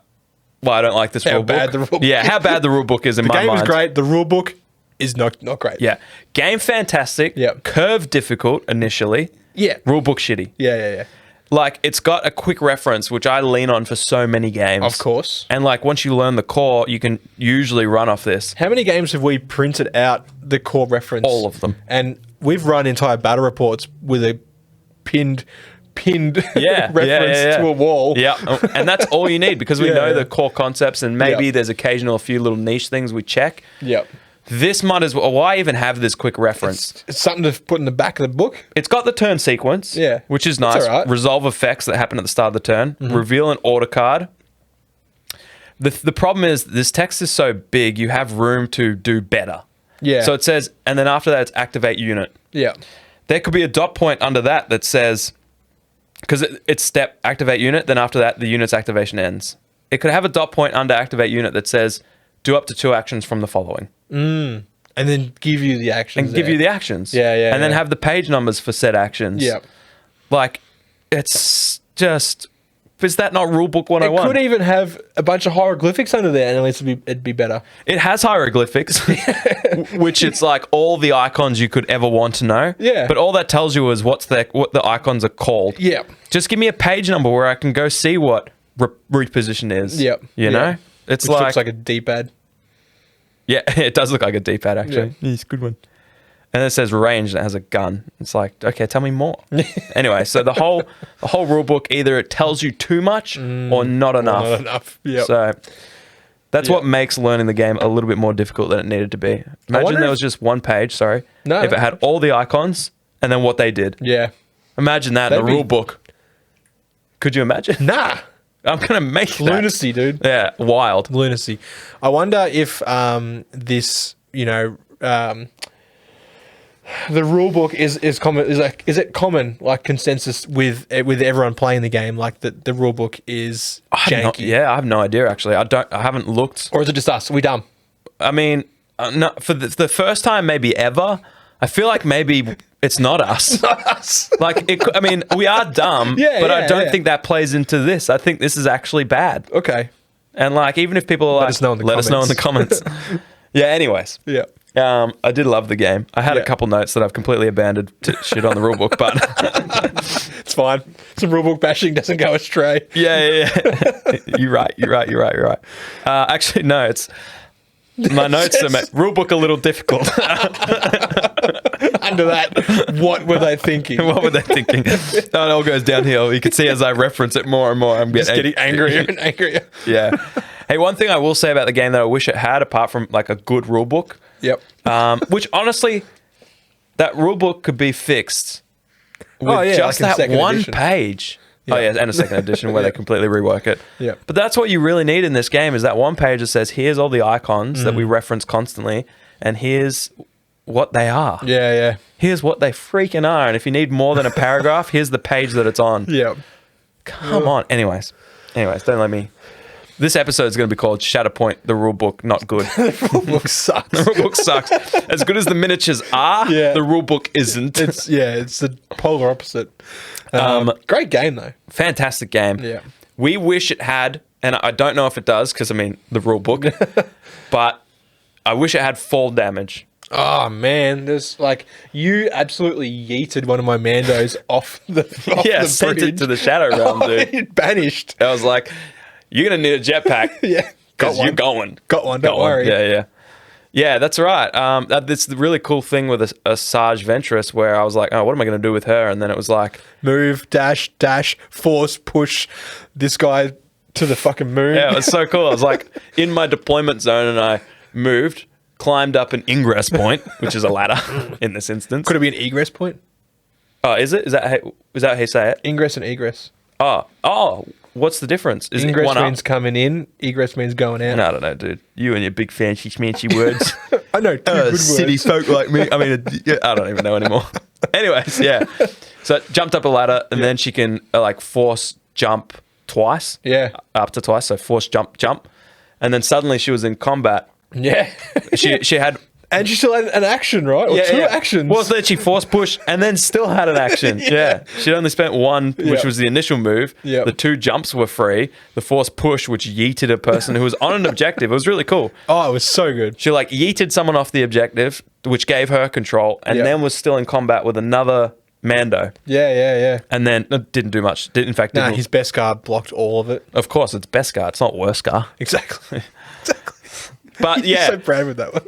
don't like this rulebook. Bad the rulebook Yeah, how bad the rulebook is in my mind. The game is great. The rulebook is not great. Yeah. Game fantastic. Yep. Curve difficult initially. Yeah. Rulebook shitty. Yeah. Like, it's got a quick reference, which I lean on for so many games. Of course. And, like, once you learn the core, you can usually run off this. How many games have we printed out the core reference? All of them. And we've run entire battle reports with a pinned reference to a wall. Yeah. And that's all you need because we know the core concepts and maybe there's occasional a few little niche things we check. Yep. This might as well. Why even have this quick reference? It's something to put in the back of the book. It's got the turn sequence, which is nice. All right. Resolve effects that happen at the start of the turn. Reveal an order card. The problem is this text is so big, you have room to do better. Yeah. So it says, and then after that, it's activate unit. Yeah. There could be a dot point under that says, because it's step activate unit, then after that, the unit's activation ends. It could have a dot point under activate unit that says, do up to 2 actions from the following. And then give you the actions. And give you the actions. Yeah. And then have the page numbers for said actions. Yeah. Like, it's just... Is that not Rulebook 101? It could even have a bunch of hieroglyphics under there, and at least it'd be better. It has hieroglyphics, which it's like all the icons you could ever want to know. Yeah. But all that tells you is what the icons are called. Yeah. Just give me a page number where I can go see what reposition is. Yep. You know? It's Which looks like a D-pad. Yeah, it does look like a D-pad, actually. Yeah. It's a good one. And it says range and it has a gun. It's like, okay, tell me more. Anyway, so the whole rule book, either it tells you too much or not enough. Not enough. Yep. So that's what makes learning the game a little bit more difficult than it needed to be. Imagine there was just one page, if it had all the icons and then what they did. Yeah. Imagine that in the rule book. Could you imagine? Nah. I'm going to make that. Lunacy, dude. Yeah, wild. Lunacy. I wonder if this, the rule book is common. Is it common like consensus with everyone playing the game? Like the rule book is janky. I have no idea actually. I haven't looked. Or is it just us? Are we dumb? I mean, no, for the first time maybe ever. I feel like maybe it's not us. Not us. Like we are dumb. But I don't think that plays into this. I think this is actually bad. Okay. And like even if people are let us know in the comments. Yeah. Anyways. Yeah. I did love the game. I had a couple notes that I've completely abandoned to shit on the rulebook, but it's fine. Some rulebook bashing doesn't go astray. Yeah. You're right. Actually, no, it's my notes are rulebook a little difficult. Under that, what were they thinking? It all goes downhill. You can see as I reference it more and more, I'm getting angrier and angrier. Yeah. Hey, one thing I will say about the game that I wish it had, apart from like a good rulebook. Yep. Which honestly, that rulebook could be fixed with just like that second one edition. page. Oh yeah, and a second edition where they completely rework it. Yeah. But that's what you really need in this game is that one page that says, here's all the icons that we reference constantly, and here's what they are. Yeah, yeah. Here's what they freaking are. And if you need more than a paragraph, here's the page that it's on. Yeah. Come on. Anyways, don't let me. This episode is going to be called Shatterpoint, the rulebook, not good. The rulebook sucks. The rulebook sucks. As good as the miniatures are, the rulebook isn't. It's the polar opposite. Great game, though. Fantastic game. Yeah. We wish it had, and I don't know if it does, because, I mean, the rulebook, but I wish it had fall damage. Oh, man. There's like, you absolutely yeeted one of my Mandos off the sent bridge. it to the Shadow Realm, dude. It banished. I was like, you're going to need a jetpack. Yeah. Because you're going. Got one, don't worry. Yeah. Yeah, that's right. That's the really cool thing with a Shaaz Ventress where I was like, oh, what am I going to do with her? And then it was like... Move, dash, force, push this guy to the fucking moon. Yeah, it was so cool. I was like in my deployment zone and I moved, climbed up an ingress point, which is a ladder in this instance. Could it be an egress point? Oh, is it? Is that how you say it? Ingress and egress. Oh, what's the difference? Is Ingress it one means coming in, egress means going out. No, I don't know, dude. You and your big fancy schmancy words. I know, good city words. folk like me. I mean, I don't even know anymore. Anyways, yeah. So jumped up a ladder and then she can like force jump twice. Yeah. Up to twice. So force jump. And then suddenly she was in combat. Yeah. She had... And she still had an action, right? Or two actions. Well, then she force push and then still had an action. Yeah. She'd only spent one, which was the initial move. Yeah. The two jumps were free. The force push, which yeeted a person who was on an objective. It was really cool. Oh, it was so good. She like yeeted someone off the objective, which gave her control, and then was still in combat with another Mando. Yeah. And then didn't do much. His Beskar blocked all of it. Of course, it's Beskar. It's not Worskar. Exactly. But You're yeah, so proud with that one.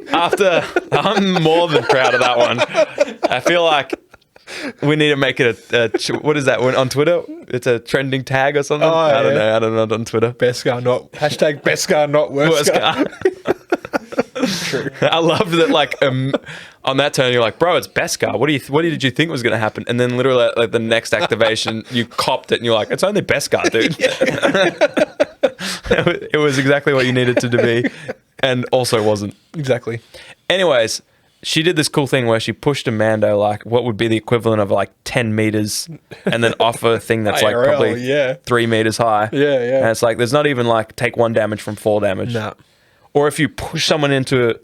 I'm more than proud of that one. I feel like we need to make it what is that one on Twitter? It's a trending tag or something. Oh, I don't know on Twitter. Beskar not Beskar not Worskar. True. I love that. Like on that turn, you're like, bro, it's Beskar. What did you think was going to happen? And then literally, like the next activation, you copped it, and you're like, it's only Beskar, dude. It was exactly what you needed it to be, and also wasn't. Exactly. Anyways, she did this cool thing where she pushed a Mando like what would be the equivalent of like 10 meters, and then off a thing that's like probably 3 meters high. Yeah. And it's like there's not even like take 1 damage from 4 damage. No. Or if you push someone into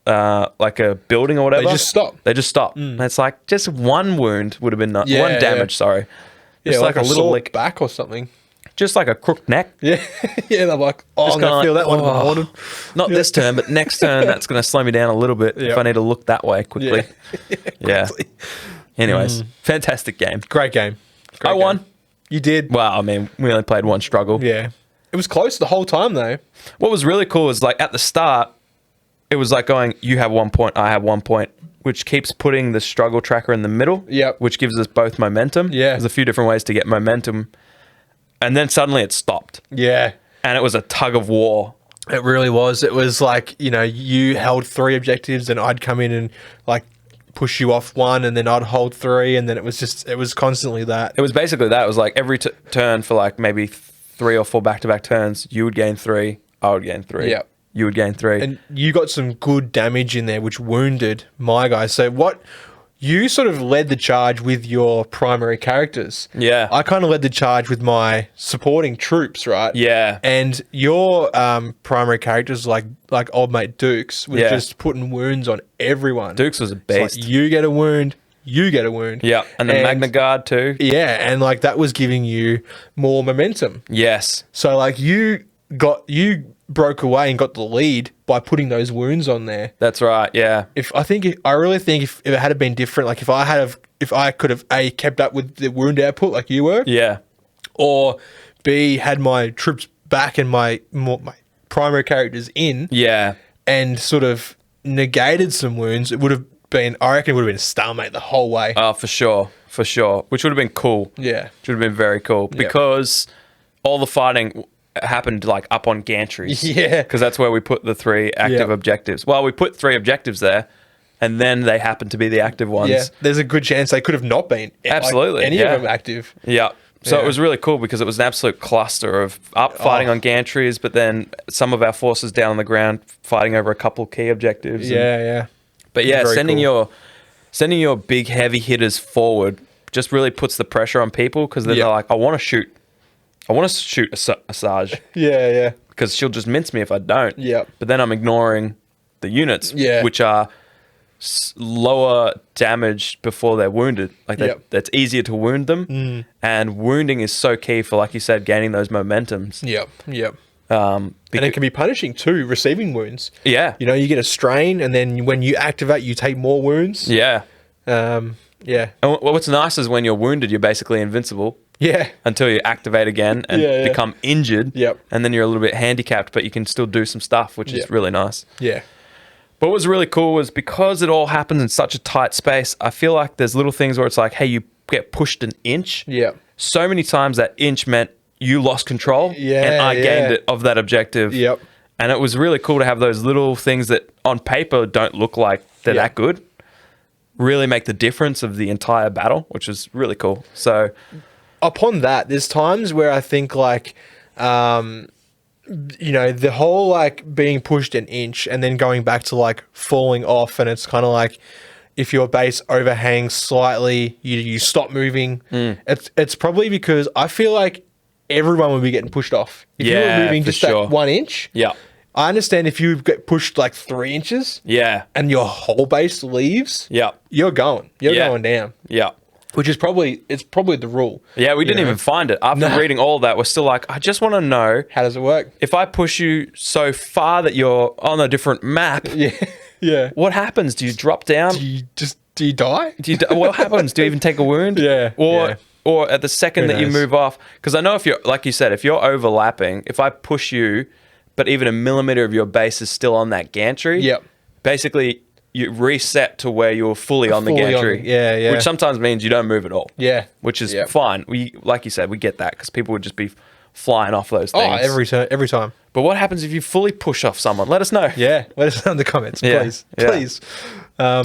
like a building or whatever, They just stop. And it's like just 1 wound would have been one damage. Sorry. Yeah, Just like a little little back or something. just like a crooked neck. Yeah. Yeah, they're like, I'm going to feel that one in the morning. Not this turn, but next turn, that's going to slow me down a little bit if I need to look that way quickly. Yeah. Anyways, fantastic game. Great game. I won. You did. Well, I mean, we only played one struggle. Yeah. It was close the whole time, though. What was really cool is like at the start, it was like going, you have 1 point, I have 1 point, which keeps putting the struggle tracker in the middle. Yep. Which gives us both momentum. Yeah. There's a few different ways to get momentum. And then suddenly it stopped. Yeah. And it was a tug of war. It really was. It was like, you held 3 objectives and I'd come in and like push you off 1 and then I'd hold 3 and then it was constantly that. It was basically that. It was like every turn for like maybe 3 or 4 back-to-back turns, you would gain 3, I would gain 3. Yep. You would gain 3. And you got some good damage in there, which wounded my guy. So you sort of led the charge with your primary characters. Yeah. I kind of led the charge with my supporting troops, right? Yeah. And your primary characters, like old mate Dukes, was just putting wounds on everyone. Dukes was a It's beast. like, you get a wound, you get a wound. Yeah. And the Magna Guard too. Yeah, and like that was giving you more momentum. Yes. So like you broke away and got the lead by putting those wounds on there. That's right. Yeah. I really think if it had been different, like if I could have A, kept up with the wound output like you were, Yeah. or B, had my troops back and my primary characters in, Yeah. and sort of negated some wounds, I reckon it would have been a stalemate the whole way. Oh, for sure. For sure. Which would have been cool. Yeah. Which would have been very cool because all the fighting happened like up on gantries. Yeah. Because that's where we put the 3 active objectives. Well, we put 3 objectives there and then they happened to be the active ones. Yeah. There's a good chance they could have not been. Absolutely. Like, any of them active. Yeah. So it was really cool because it was an absolute cluster of up fighting on gantries, but then some of our forces down on the ground fighting over a couple key objectives. But yeah, sending your big heavy hitters forward just really puts the pressure on people because they're like, I want to shoot Asajj. Because she'll just mince me if I don't. But then I'm ignoring the units, which are lower damage before they're wounded. Like that's easier to wound them, and wounding is so key for, like you said, gaining those momentums. And it can be punishing too, receiving wounds. You know, you get a strain, and then when you activate, you take more wounds. And what's nice is when you're wounded, you're basically invincible. Until you activate again and become injured. And then you're a little bit handicapped, but you can still do some stuff, which is really nice. But what was really cool was because it all happens in such a tight space, I feel like there's little things where it's like, hey, you get pushed an inch. So many times that inch meant you lost control and I gained it of that objective. And it was really cool to have those little things that on paper don't look like they're that good really make the difference of the entire battle, which is really cool. So upon that, there's times where I think like, you know, the whole like being pushed an inch and then going back to like falling off, and it's kind of like if your base overhangs slightly, you stop moving. It's probably because I feel like everyone would be getting pushed off. If you were moving just that 1 inch, I understand if you get pushed like 3 inches and your whole base leaves, you're going down. Which is probably the rule. We didn't even find it. After reading all that, we're still like, I just want to know, how does it work? If I push you so far that you're on a different map, what happens? Do you drop down? Do you die? What happens? Do you even take a wound? Or at the second that you move off? Because I know if you're, like you said, if you're overlapping, if I push you, but even a millimeter of your base is still on that gantry, basically you reset to where you're fully on the gantry. Which sometimes means you don't move at all. Which is fine. We, like you said, we get that because people would just be flying off those things. Every time. But what happens if you fully push off someone? Let us know. Let us know in the comments, please. Please. So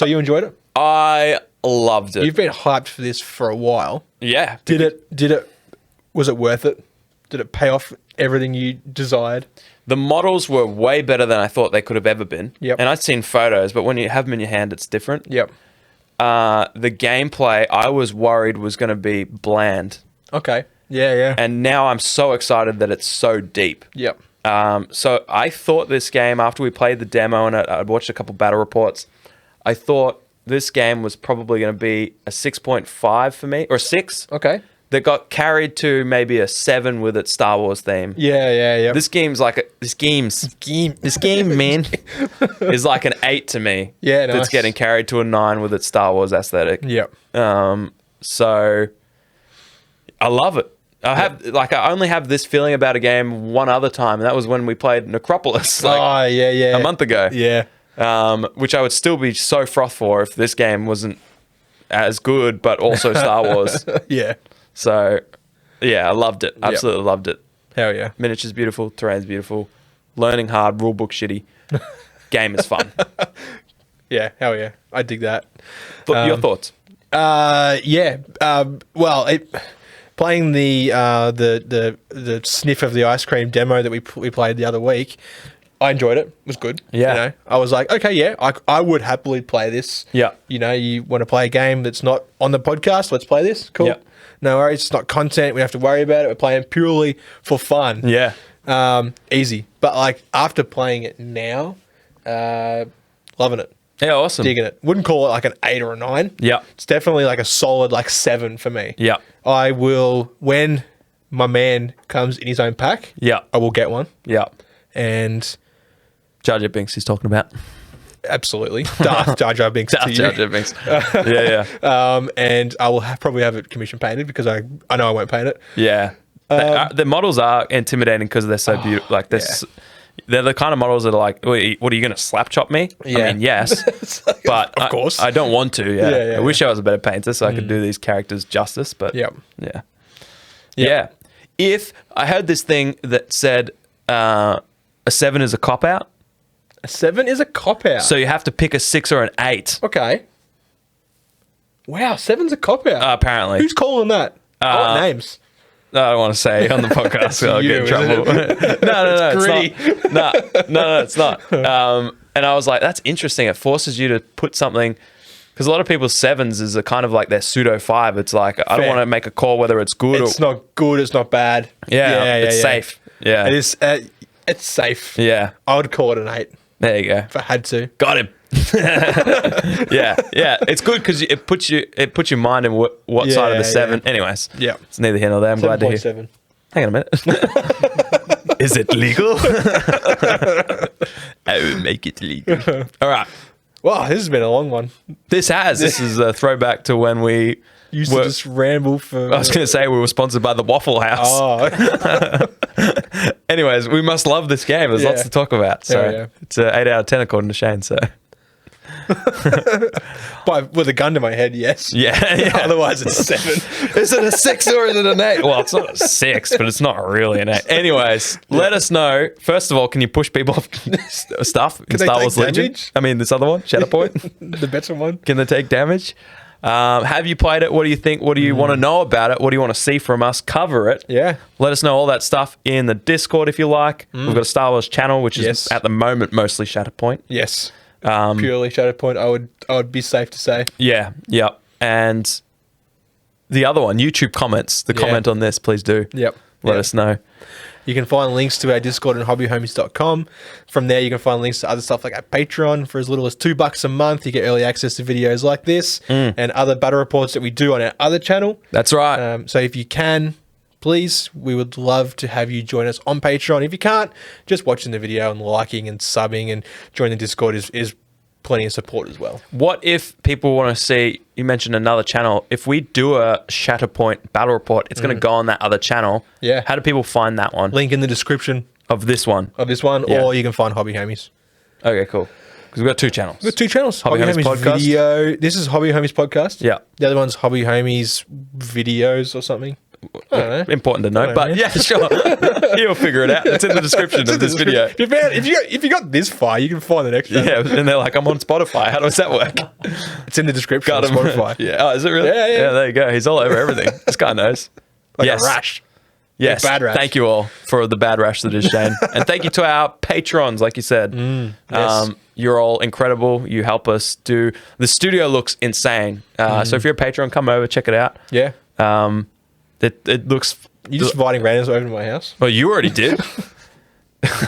you enjoyed it? I loved it. You've been hyped for this for a while. Was it worth it? Did it pay off everything you desired? The models were way better than I thought they could have ever been. And I'd seen photos, but when you have them in your hand, it's different. The gameplay, I was worried was going to be bland. And now I'm so excited that it's so deep. So I thought this game, after we played the demo and I'd watched a couple battle reports, I thought this game was probably going to be a 6.5 for me, or 6. That got carried to maybe a 7 with its Star Wars theme. This game's like this game, man, is like an 8 to me. That's getting carried to a 9 with its Star Wars aesthetic. So I love it. I only have this feeling about a game one other time, and that was when we played Necropolis a month ago. Which I would still be so frothed for if this game wasn't as good, but also Star Wars. So, I loved it. Absolutely loved it. Hell yeah. Miniature's beautiful. Terrain's beautiful. Learning hard. Rulebook shitty. Game is fun. Hell yeah. I dig that. Your thoughts? Playing the sniff of the ice cream demo that we played the other week, I enjoyed it. It was good. You know, I was like, okay, I would happily play this. You know, you want to play a game that's not on the podcast? Let's play this. Cool. No worries. It's not content. We don't have to worry about it. We're playing purely for fun. Easy. But like after playing it now, loving it. Awesome. Digging it. Wouldn't call it like an 8 or a 9. It's definitely like a solid like 7 for me. I will, when my man comes in his own pack, I will get one. And Jar Jar Binks he's talking about. Absolutely. Darth Jar Jar Binks. Darth Jar Jar Binks. And I will probably have it commission painted because I know I won't paint it. The models are intimidating because they're so beautiful. Like this, they're the kind of models that are like, what are you going to slap chop me? I mean, yes, but of course I don't want to. I wish I was a better painter so I could do these characters justice. But if I heard this thing that said a 7 is a cop out. A 7 is a cop out. So you have to pick a 6 or an 8. Okay. Wow, 7's a cop out. Apparently. Who's calling that? What names? No, I don't want to say on the podcast. I'll get in trouble. No, it's not. And I was like, that's interesting. It forces you to put something, because a lot of people's 7s is a kind of like their pseudo 5. It's like, I don't want to make a call whether it's good It's not good. It's not bad. it's safe. Yeah. It is. It's safe. Yeah. I would call it an 8 There you go. if I had to. Got him. yeah. It's good because it puts your mind in what side of the 7. Anyways, Yeah. it's neither here nor there. I'm glad to hear. 7.7. Hang on a minute. Is it legal? I will make it legal. All right. Wow, this has been a long one. This is a throwback to when we Used to just ramble for. I was going to say we were sponsored by the Waffle House. Oh, Anyways, we must love this game. There's lots to talk about. So it's an 8 out of 10 according to Shane. So with a gun to my head, yes. yeah. Otherwise, it's 7. Is it a 6 or is it an 8? Well, it's not a 6, but it's not really an 8. Anyways, let us know. First of all, can you push people off stuff in they Star take Wars Legion? damage? I mean, this other one, Shatterpoint. The better one. Can they take damage? Have you played it? What do you think? What do you want to know about it? What do you want to see from us? Cover it. Yeah. Let us know all that stuff in the Discord if you like. We've got a Star Wars channel, which is at the moment mostly Shatterpoint. Yes. Purely Shatterpoint, I would be safe to say. Yeah. And the other one, YouTube comments. Comment on this, please do. Yep. Let us know. You can find links to our Discord on hobbyhomies.com. From there, you can find links to other stuff like our Patreon for as little as $2 a month. You get early access to videos like this and other battle reports that we do on our other channel. That's right. So if you can, please, we would love to have you join us on Patreon. If you can't, just watching the video and liking and subbing and joining the Discord is plenty of support as well. What if people want to see, you mentioned another channel, if we do a Shatterpoint battle report, it's going to go on that other channel. Yeah. How do people find that one? Link in the description Of this one? Yeah. Or you can find Hobby Homies. Okay, cool. Because we've got 2 channels. We've got 2 channels. Hobby Homies Podcast. Video. This is Hobby Homies Podcast. Yeah. The other one's Hobby Homies Videos or something. I don't know. Important to know, know, but man. yeah, sure. You'll figure it out. It's in the description of this video. If you got this far, you can find the next one. Yeah, and they're like, I'm on Spotify. How does that work? It's in the description Got of him. Spotify. Yeah. Oh, is it really? Yeah. There you go. He's all over everything. This guy knows. Like Yes. a rash. Yes. Bad rash. Thank you all for the bad rash that is Shane. And thank you to our patrons, like you said. yes. You're all incredible. You help us do... The studio looks insane. So if you're a patron, come over, check it out. Yeah. It looks... You're just inviting randoms over to my house? Well, you already did.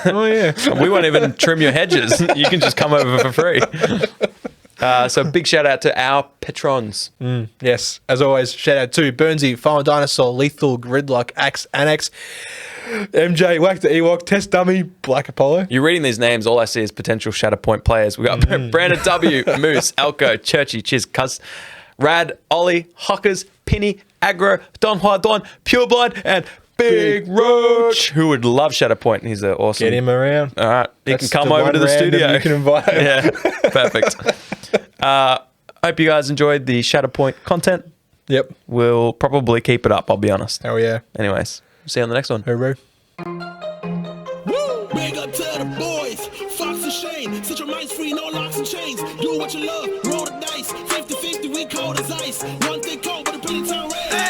Oh, yeah. We won't even trim your hedges. You can just come over for free. So big shout out to our patrons. Yes. As always, shout out to Burnsy, Final Dinosaur, Lethal, Gridlock, Axe, Annex, MJ, Whack the Ewok, Test Dummy, Black Apollo. You're reading these names, all I see is potential Shatterpoint players. We got Brandon W, Moose, Elko, Churchy, Chiz, Cuz, Rad, Ollie, Hockers, Penny, Aggro, Don Hua Don, Pureblind, and Big Roach, who would love Shatterpoint. He's an awesome... Get him around. All right. He can That's come the over one to the random studio. You can invite him. Yeah, perfect. Hope you guys enjoyed the Shatterpoint content. Yep. We'll probably keep it up, I'll be honest. Hell yeah. Anyways, see you on the next one. Hooroo. Woo! Big up to the boys, Fox and Shane. Set your minds free, no locks and chains. Do what you love, roll the dice. 50-50, we cold as ice. One thing cold, but a penny turn red.